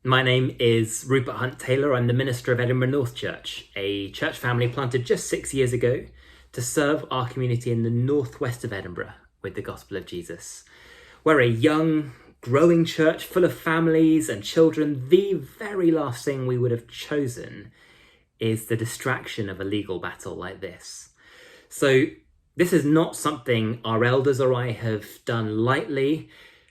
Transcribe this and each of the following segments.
My name is Rupert Hunt-Taylor. I'm the minister of Edinburgh North Church, a church family planted just 6 years ago to serve our community in the northwest of Edinburgh with the gospel of Jesus. We're a young, growing church full of families and children. The very last thing we would have chosen is the distraction of a legal battle like this. So this is not something our elders or I have done lightly.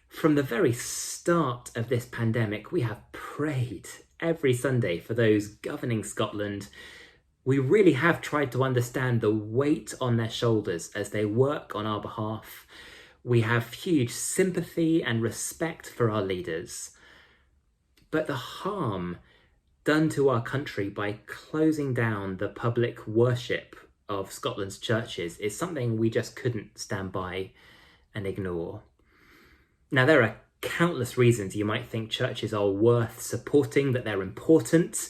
From the very start of this pandemic, we have prayed every Sunday for those governing Scotland. We really have tried to understand the weight on their shoulders as they work on our behalf. We have huge sympathy and respect for our leaders. But the harm done to our country by closing down the public worship of Scotland's churches is something we just couldn't stand by and ignore. Now, there are countless reasons you might think churches are worth supporting, that they're important.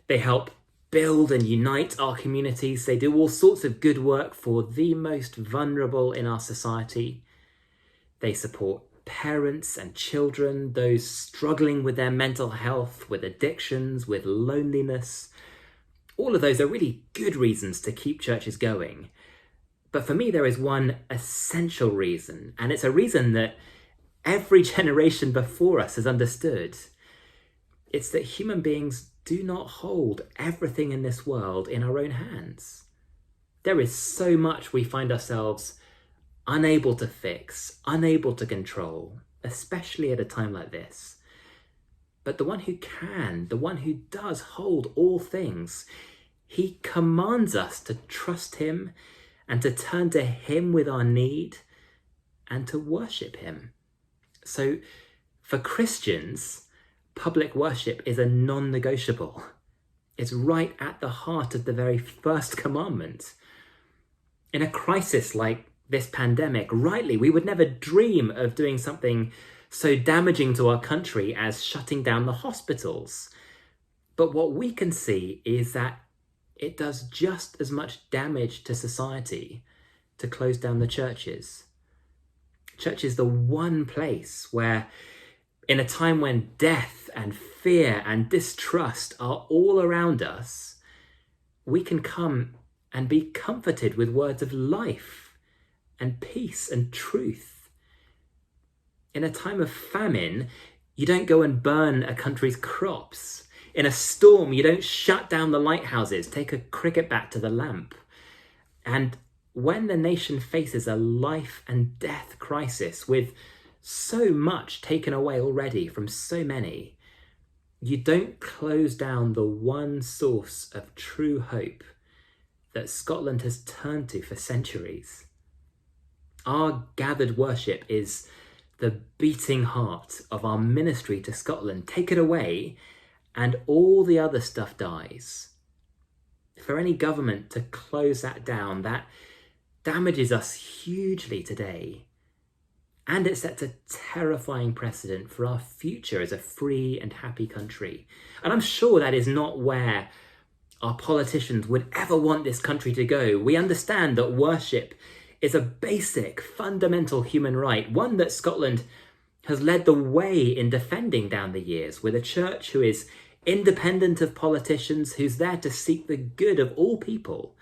They help build and unite our communities. They do all sorts of good work for the most vulnerable in our society. They support parents and children, those struggling with their mental health, with addictions, with loneliness. All of those are really good reasons to keep churches going. But for me, there is one essential reason, and it's a reason that every generation before us has understood. It's that human beings do not hold everything in this world in our own hands. There is so much we find ourselves unable to fix, unable to control, especially at a time like this. But the one who can, the one who does hold all things, he commands us to trust him and to turn to him with our need and to worship him. So for Christians, public worship is a non-negotiable. It's right at the heart of the very first commandment. In a crisis like this pandemic, rightly, we would never dream of doing something so damaging to our country as shutting down the hospitals. But what we can see is that it does just as much damage to society to close down the churches. Church is the one place where, in a time when death and fear and distrust are all around us, we can come and be comforted with words of life and peace and truth. In a time of famine, you don't go and burn a country's crops. In a storm, you don't shut down the lighthouses, take a cricket bat to the lamp. And when the nation faces a life and death crisis with so much taken away already from so many, you don't close down the one source of true hope that Scotland has turned to for centuries. Our gathered worship is the beating heart of our ministry to Scotland. Take it away and all the other stuff dies. For any government to close that down, that damages us hugely today. And it sets a terrifying precedent for our future as a free and happy country. And I'm sure that is not where our politicians would ever want this country to go. We understand that worship is a basic, fundamental human right, one that Scotland has led the way in defending down the years, with a church who is independent of politicians, who's there to seek the good of all people.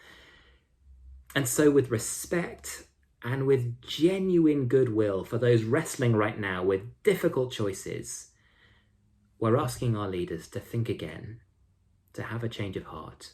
And so with respect and with genuine goodwill for those wrestling right now with difficult choices, we're asking our leaders to think again, to have a change of heart.